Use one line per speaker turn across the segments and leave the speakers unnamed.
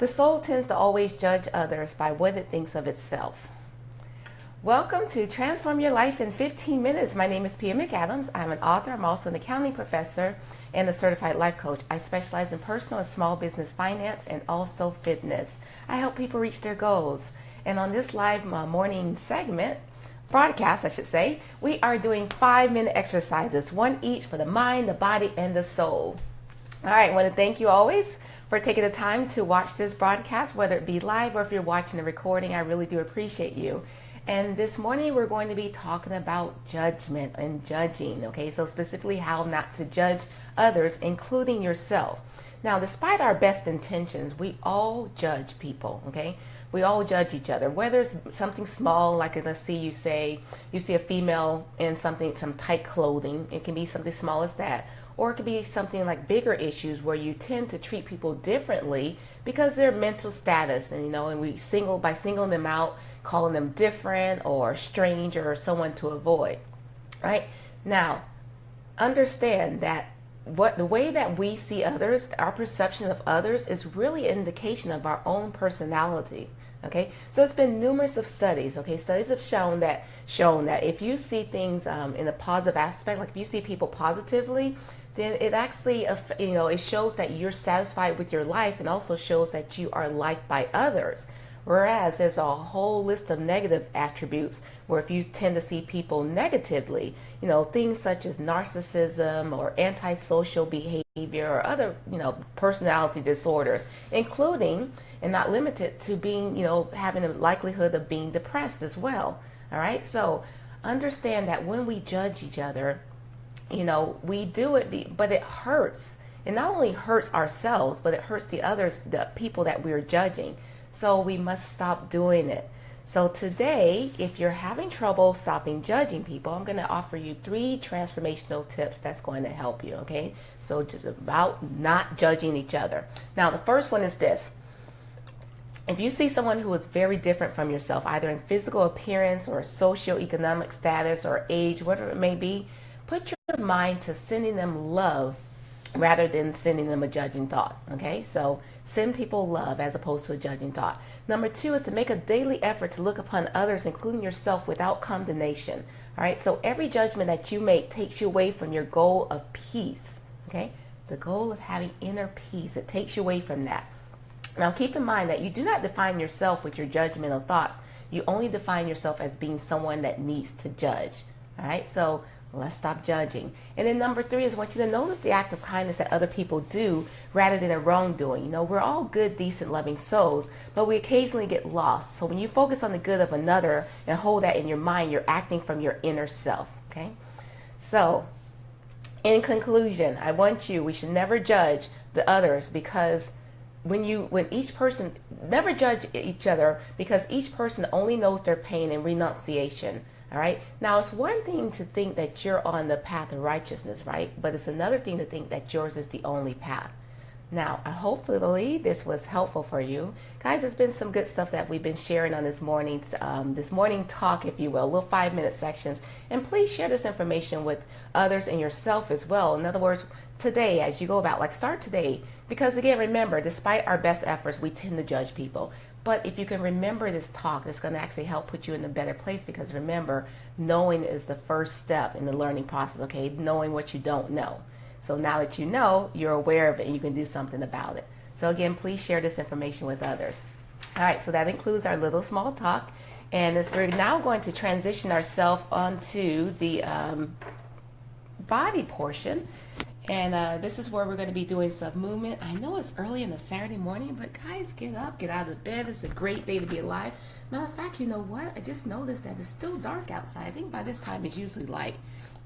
The soul tends to always judge others by what it thinks of itself. Welcome to Transform Your Life in 15 Minutes. My name is McAdams. I'm an author. I'm also an accounting professor and a certified life coach. I specialize in personal and small business finance and also fitness. I help people reach their goals. And on this live morning segment, broadcast I should say, we are doing 5-minute exercises, one each for the mind, the body, and the soul. All right, I want to thank you always for taking the time to watch this broadcast, whether it be live or if you're watching the recording. I really do appreciate you. And this morning we're going to be talking about judgment and judging, okay? So specifically how not to judge others, including yourself. Now, despite our best intentions, we all judge people, okay? We all judge each other, whether it's something small, like let's see, you see a female in some tight clothing. It can be something small as that. Or it could be something like bigger issues where you tend to treat people differently because their mental status, and by singling them out, calling them different or strange or someone to avoid. Right? Now, understand that the way that we see others, our perception of others, is really an indication of our own personality. Okay, so it's been numerous of studies. Okay, studies have shown that if you see things in a positive aspect, like if you see people positively, then it actually it shows that you're satisfied with your life, and also shows that you are liked by others. Whereas there's a whole list of negative attributes where if you tend to see people negatively, things such as narcissism or antisocial behavior or other, personality disorders, including and not limited to being, having a likelihood of being depressed as well. All right. So understand that when we judge each other, we do it, but it hurts. It not only hurts ourselves, but it hurts the people that we're judging. So we must stop doing it. So today, if you're having trouble stopping judging people, I'm going to offer you 3 transformational tips that's going to help you, okay? So just about not judging each other. Now, the first one is this. If you see someone who is very different from yourself, either in physical appearance or socioeconomic status or age, whatever it may be, put your mind to sending them love rather than sending them a judging thought, okay? So send people love as opposed to a judging thought. Number 2 is to make a daily effort to look upon others, including yourself, without condemnation, all right? So every judgment that you make takes you away from your goal of peace, okay? The goal of having inner peace, it takes you away from that. Now keep in mind that you do not define yourself with your judgmental thoughts. You only define yourself as being someone that needs to judge, all right? So let's stop judging. And then number 3 is I want you to notice the act of kindness that other people do rather than a wrongdoing. We're all good, decent, loving souls, but we occasionally get lost. So when you focus on the good of another and hold that in your mind, you're acting from your inner self, okay? So in conclusion, we should never judge the others, because never judge each other, because each person only knows their pain and renunciation. All right. Now, it's one thing to think that you're on the path of righteousness, right? But it's another thing to think that yours is the only path. Now, hopefully this was helpful for you. Guys, there's been some good stuff that we've been sharing on this morning talk, if you will, little 5-minute sections. And please share this information with others and yourself as well. In other words, today, as you go about, start today. Because again, remember, despite our best efforts, we tend to judge people. But if you can remember this talk, it's going to actually help put you in a better place, because remember, knowing is the first step in the learning process, okay? Knowing what you don't know. So now that you know, you're aware of it and you can do something about it. So again, please share this information with others. All right, so that includes our little small talk. And we're now going to transition ourselves onto the body portion. And this is where we're going to be doing some movement. I know it's early on a Saturday morning, but guys, get up, get out of bed. It's a great day to be alive. Matter of fact, you know what? I just noticed that it's still dark outside. I think by this time it's usually light,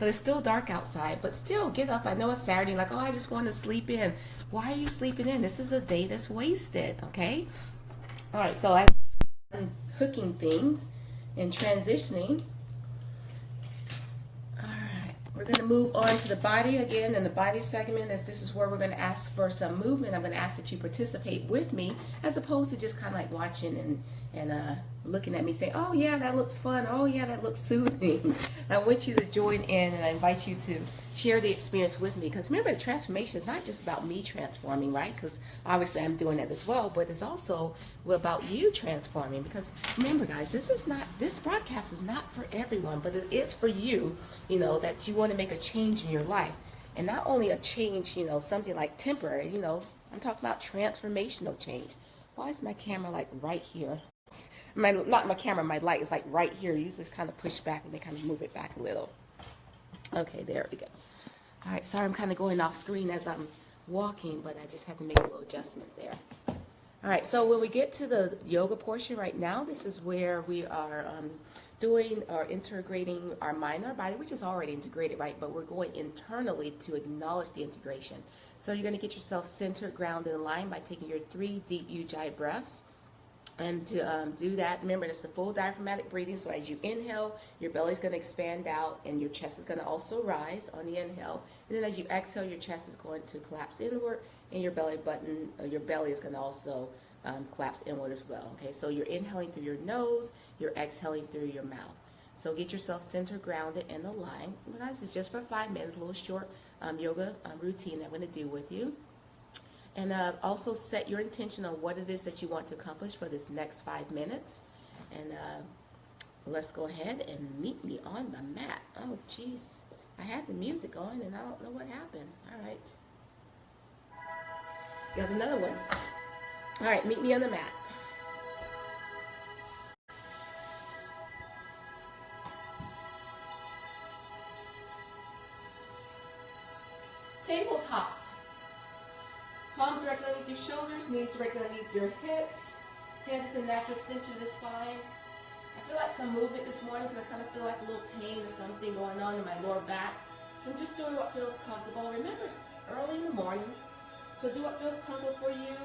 but it's still dark outside. But still, get up. I know it's Saturday, I just want to sleep in. Why are you sleeping in? This is a day that's wasted, okay? All right, so as I'm hooking things and transitioning, we're going to move on to the body again in the body segment, as this is where we're going to ask for some movement. I'm going to ask that you participate with me, as opposed to just kind of watching and and looking at me saying, oh yeah, that looks fun, oh yeah, that looks soothing. I want you to join in, and I invite you to share the experience with me, because remember, the transformation is not just about me transforming, right? Because obviously I'm doing that as well, but it's also about you transforming. Because remember, guys, this broadcast is not for everyone, but it is for you, that you want to make a change in your life. And not only a change, something like temporary, I'm talking about transformational change. Why is my camera like right here? Not my camera, my light is like right here. You just kind of push back and they kind of move it back a little. Okay, there we go. All right, sorry, I'm kind of going off screen as I'm walking, but I just had to make a little adjustment there. All right, so when we get to the yoga portion right now, this is where we are doing or integrating our mind and our body, which is already integrated, right? But we're going internally to acknowledge the integration. So you're going to get yourself centered, grounded, and aligned by taking your 3 deep Ujjayi breaths. And to do that, remember, it's a full diaphragmatic breathing. So as you inhale, your belly's going to expand out and your chest is going to also rise on the inhale. And then as you exhale, your chest is going to collapse inward, and your belly is going to also collapse inward as well. Okay, so you're inhaling through your nose, you're exhaling through your mouth. So get yourself centered, grounded, and aligned. Guys, it's just for 5 minutes, a little short yoga routine that I'm going to do with you. And also set your intention on what it is that you want to accomplish for this next 5 minutes. And let's go ahead and meet me on the mat. Oh, geez. I had the music on, and I don't know what happened. All right. Got another one. All right, meet me on the mat. Tabletop. Palms directly underneath your shoulders, knees directly underneath your hips. Head is a natural extension of the spine. I feel like some movement this morning because I kind of feel like a little pain or something going on in my lower back. So I'm just doing what feels comfortable. Remember, it's early in the morning, so do what feels comfortable for you.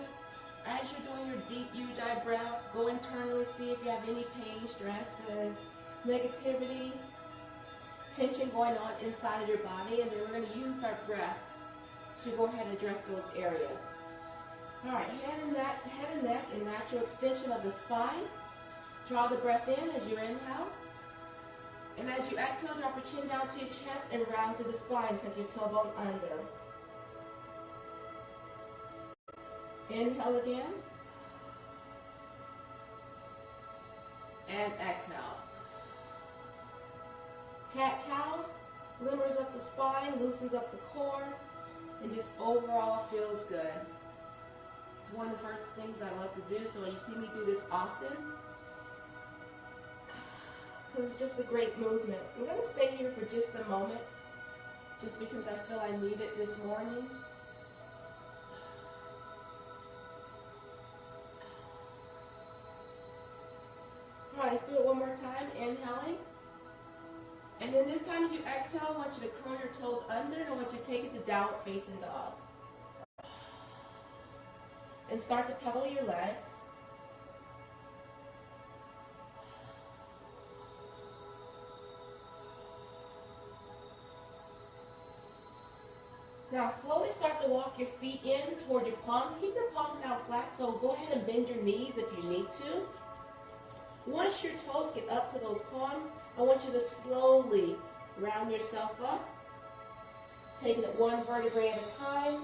As you're doing your deep Ujjayi breaths, go internally, see if you have any pain, stresses, negativity, tension going on inside of your body, and then we're going to use our breath to go ahead and address those areas. All right, head and neck, a natural extension of the spine. Draw the breath in as you inhale. And as you exhale, drop your chin down to your chest and round to the spine. Take your tailbone under. Inhale again. And exhale. Cat-cow, limbers up the spine, loosens up the core, and just overall feels good. It's one of the first things I love to do, so when you see me do this often, because it's just a great movement. I'm going to stay here for just a moment, just because I feel I need it this morning. All right, let's do it one more time, inhaling. And then this time as you exhale, I want you to curl your toes under, and I want you to take it to downward facing dog. And start to pedal your legs. Now slowly start to walk your feet in toward your palms. Keep your palms down flat, so go ahead and bend your knees if you need to. Once your toes get up to those palms, I want you to slowly round yourself up, taking it one vertebrae at a time,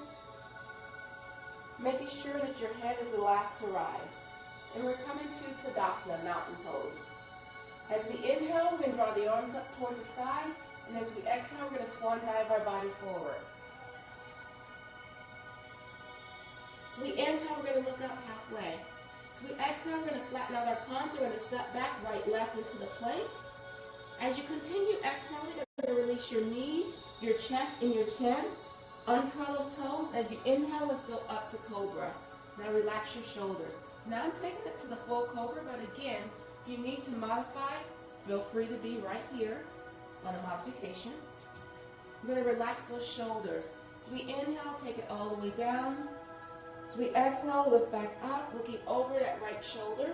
making sure that your head is the last to rise. And we're coming to Tadasana, mountain pose. As we inhale, we're going to draw the arms up toward the sky, and as we exhale, we're going to swan dive our body forward. So we inhale, we're going to look up halfway. So we exhale, we're going to flatten out our palms. We're going to step back, right, left into the plank. As you continue exhaling, you're going to release your knees, your chest, and your chin. Uncurl those toes. As you inhale, let's go up to Cobra. Now relax your shoulders. Now I'm taking it to the full Cobra, but again, if you need to modify, feel free to be right here on the modification. I'm going to relax those shoulders. So we inhale, take it all the way down. So we exhale, lift back up, looking over that right shoulder.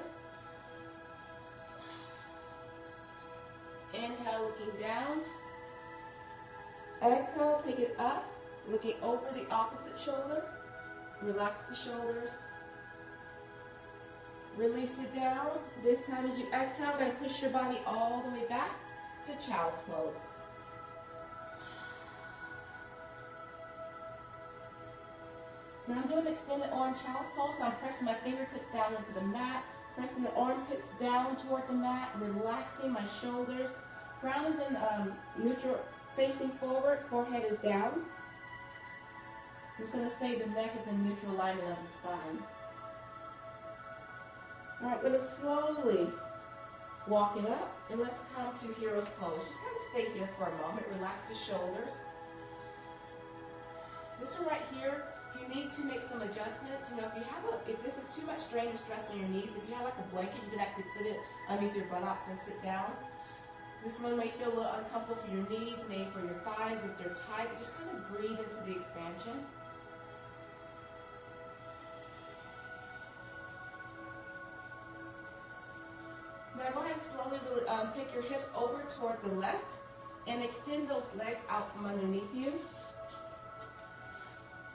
Inhale, looking down. Exhale, take it up, looking over the opposite shoulder. Relax the shoulders. Release it down. This time as you exhale, you're going to push your body all the way back to child's pose. Now I'm doing extended arm child's pose, so I'm pressing my fingertips down into the mat, pressing the armpits down toward the mat, relaxing my shoulders. Crown is in neutral, facing forward, forehead is down. I'm just going to say the neck is in neutral alignment of the spine. All right, we're going to slowly walk it up, and let's come to hero's pose. Just kind of stay here for a moment, relax the shoulders. This one right here, if you need to make some adjustments, if this is too much strain and stress on your knees, if you have like a blanket, you can actually put it underneath your buttocks and sit down. This one may feel a little uncomfortable for your knees, maybe for your thighs if they're tight, but just kind of breathe into the expansion. Now go ahead and slowly take your hips over toward the left and extend those legs out from underneath you.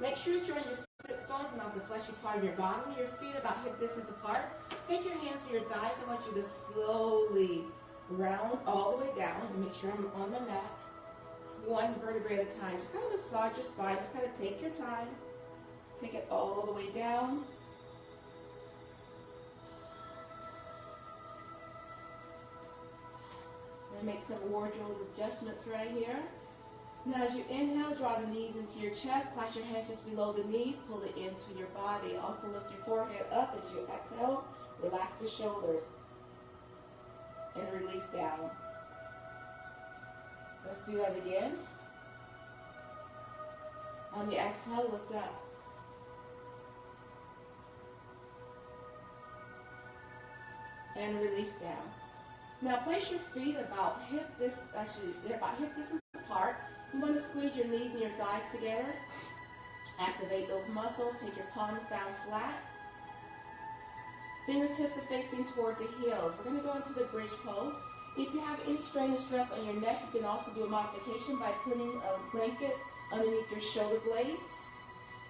Make sure that you're on your sits bones, not the fleshy part of your bottom. Your feet about hip distance apart. Take your hands to your thighs. I want you to slowly round all the way down and make sure I'm on my mat. One vertebrae at a time. Just kind of massage your spine. Just kind of take your time. Take it all the way down. And make some wardrobe adjustments right here. Now as you inhale, draw the knees into your chest, clasp your hands just below the knees, pull it into your body. Also lift your forehead up as you exhale, relax the shoulders, and release down. Let's do that again. On the exhale, lift up. And release down. Now place your feet about hip distance apart. You want to squeeze your knees and your thighs together. Activate those muscles. Take your palms down flat. Fingertips are facing toward the heels. We're going to go into the bridge pose. If you have any strain or stress on your neck, you can also do a modification by putting a blanket underneath your shoulder blades.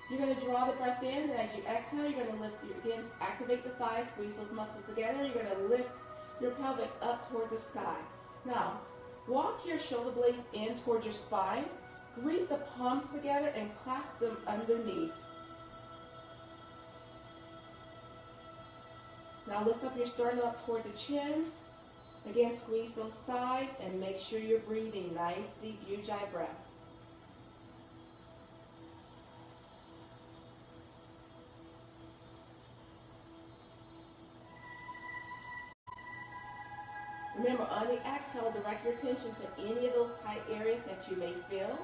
You're going to draw the breath in, and as you exhale, you're going to lift again, activate the thighs, squeeze those muscles together. You're going to lift your pelvic up toward the sky. Now, walk your shoulder blades in toward your spine. Greet the palms together and clasp them underneath. Now lift up your sternum up toward the chin. Again, squeeze those thighs and make sure you're breathing. Nice, deep Ujjayi breath. Remember, on the exhale, direct your attention to any of those tight areas that you may feel.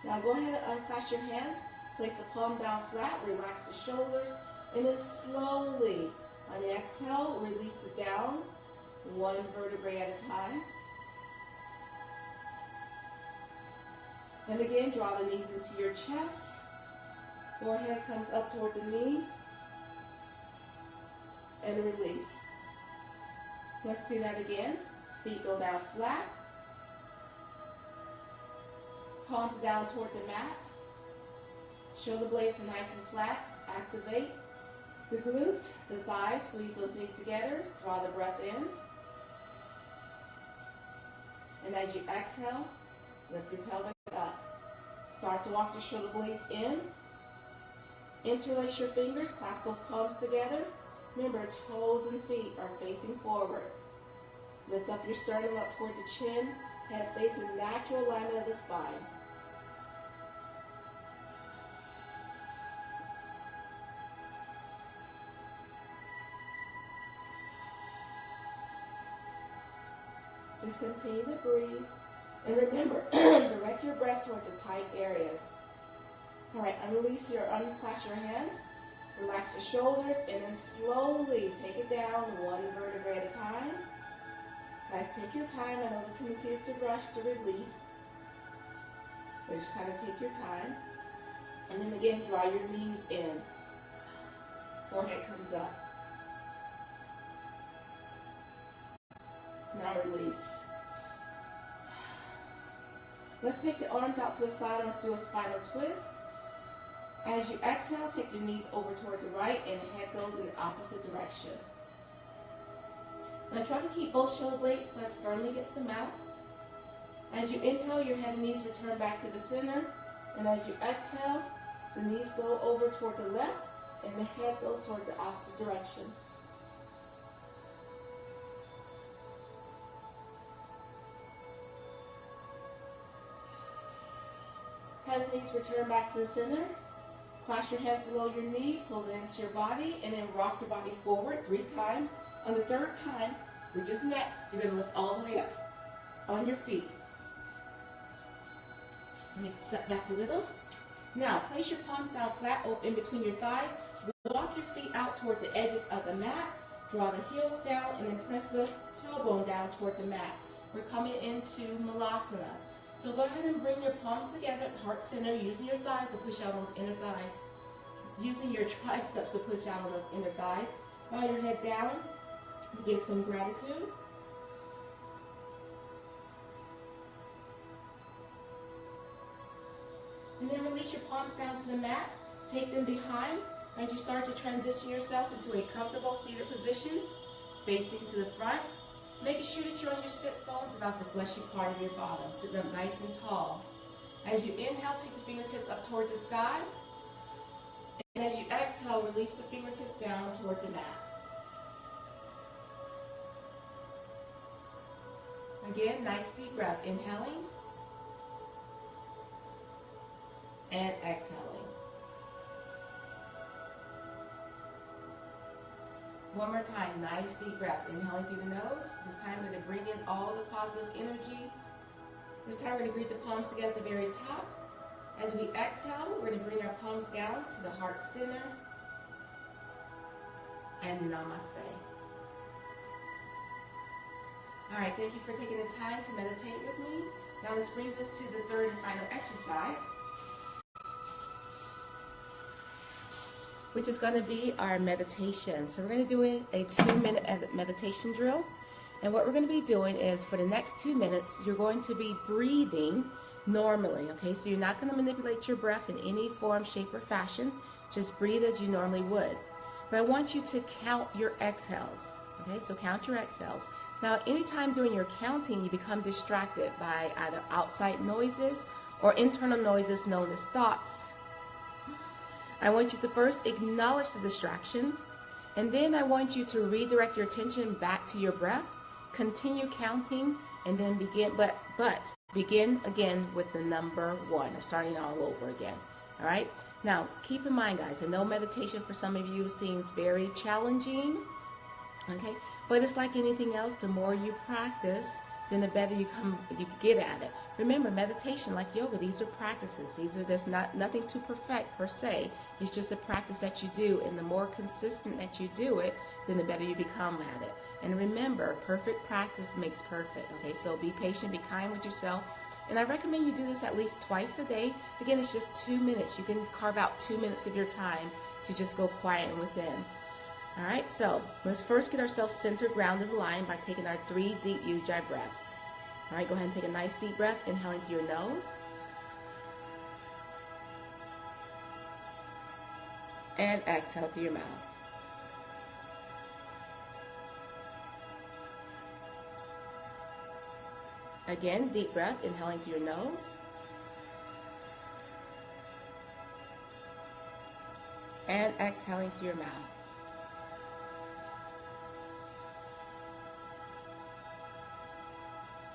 Now go ahead and unclasp your hands. Place the palm down flat, relax the shoulders, and then slowly, on the exhale, release it down, one vertebrae at a time. And again, draw the knees into your chest. Forehead comes up toward the knees. And release. Let's do that again. Feet go down flat. Palms down toward the mat. Shoulder blades are nice and flat. Activate the glutes, the thighs. Squeeze those knees together. Draw the breath in. And as you exhale, lift your pelvic up. Start to walk your shoulder blades in. Interlace your fingers. Clasp those palms together. Remember, toes and feet are facing forward. Lift up your sternum up toward the chin. Head stays in natural alignment of the spine. Just continue to breathe. And remember, direct your breath toward the tight areas. All right, unclasp your hands. Relax your shoulders, and then slowly take it down, one vertebrae at a time. Guys, take your time. I know the tendency is to rush, to release. But just kind of take your time. And then again, draw your knees in. Forehead comes up. Now release. Let's take the arms out to the side and let's do a spinal twist. As you exhale, take your knees over toward the right and the head goes in the opposite direction. Now try to keep both shoulder blades pressed firmly against the mat. As you inhale, your head and knees return back to the center. And as you exhale, the knees go over toward the left and the head goes toward the opposite direction. Head and knees return back to the center. Clasp your hands below your knee, pull it into your body, and then rock your body forward 3 times. On the 3rd time, which is next, you're going to lift all the way up on your feet. Let me step back a little. Now, place your palms down flat in between your thighs. Walk your feet out toward the edges of the mat. Draw the heels down and then press the tailbone down toward the mat. We're coming into Malasana. So go ahead and bring your palms together at heart center, using your thighs to push out those inner thighs. Using your triceps to push out on those inner thighs. Bow your head down. Give some gratitude. And then release your palms down to the mat. Take them behind as you start to transition yourself into a comfortable seated position, facing to the front. Making sure that you're on your sits bones, not the fleshy part of your bottom. Sitting up nice and tall. As you inhale, take the fingertips up toward the sky. And as you exhale, release the fingertips down toward the mat. Again, nice deep breath. Inhaling and exhaling. One more time, nice deep breath. Inhaling through the nose. This time we're going to bring in all the positive energy. This time we're going to greet the palms together at the very top. As we exhale, we're going to bring our palms down to the heart center. And namaste. All right, thank you for taking the time to meditate with me. Now this brings us to the 3rd and final exercise, which is going to be our meditation. So we're going to do a 2-minute meditation drill. And what we're going to be doing is for the next 2 minutes, you're going to be breathing normally, okay? So you're not going to manipulate your breath in any form, shape, or fashion. Just breathe as you normally would. But I want you to count your exhales, okay? So count your exhales. Now, anytime during your counting, you become distracted by either outside noises or internal noises known as thoughts. I want you to first acknowledge the distraction, and then I want you to redirect your attention back to your breath, continue counting, and then begin, but begin again with the number 1, or starting all over again. All right? Now, keep in mind, guys, I know meditation for some of you seems very challenging, okay? But it's like anything else, the more you practice, then the better you get at it. Remember, meditation, like yoga, these are practices. There's nothing to perfect per se. It's just a practice that you do, and the more consistent that you do it, then the better you become at it. And remember, perfect practice makes perfect. Okay, so be patient, be kind with yourself. And I recommend you do this at least twice a day. Again, it's just 2 minutes. You can carve out 2 minutes of your time to just go quiet and within. All right, so let's first get ourselves centered, grounded, aligned by taking our 3 deep Ujjayi breaths. All right, go ahead and take a nice deep breath, inhaling through your nose. And exhale through your mouth. Again, deep breath, inhaling through your nose. And exhaling through your mouth.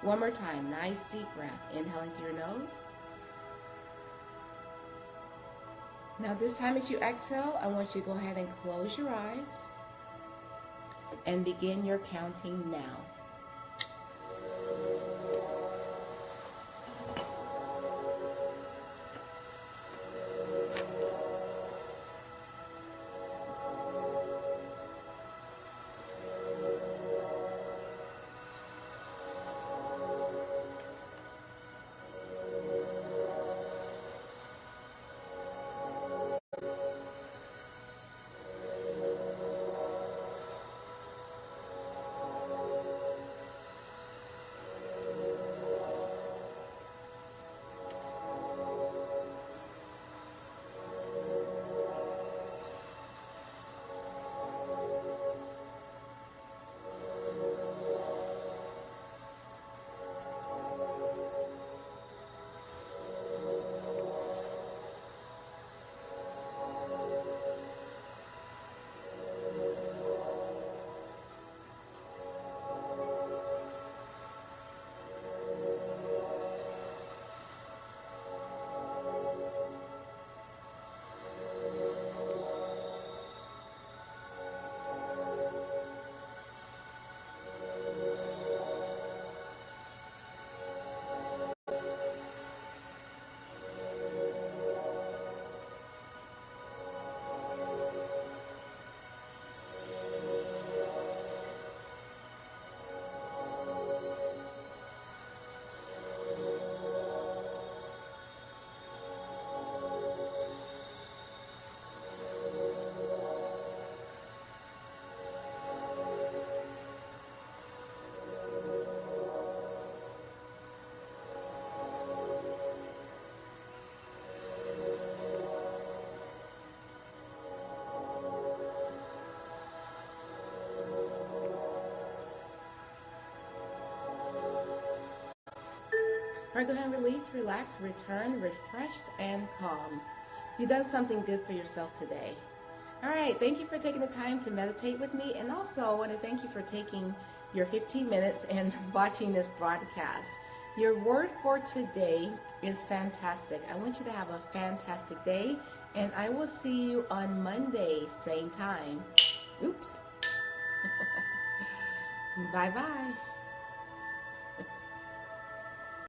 One more time, nice deep breath, inhaling through your nose. Now this time as you exhale, I want you to go ahead and close your eyes and begin your counting now. All right, go ahead and release, relax, return, refreshed, and calm. You've done something good for yourself today. All right, thank you for taking the time to meditate with me. And also, I want to thank you for taking your 15 minutes and watching this broadcast. Your word for today is fantastic. I want you to have a fantastic day, and I will see you on Monday, same time. Oops. Bye-bye.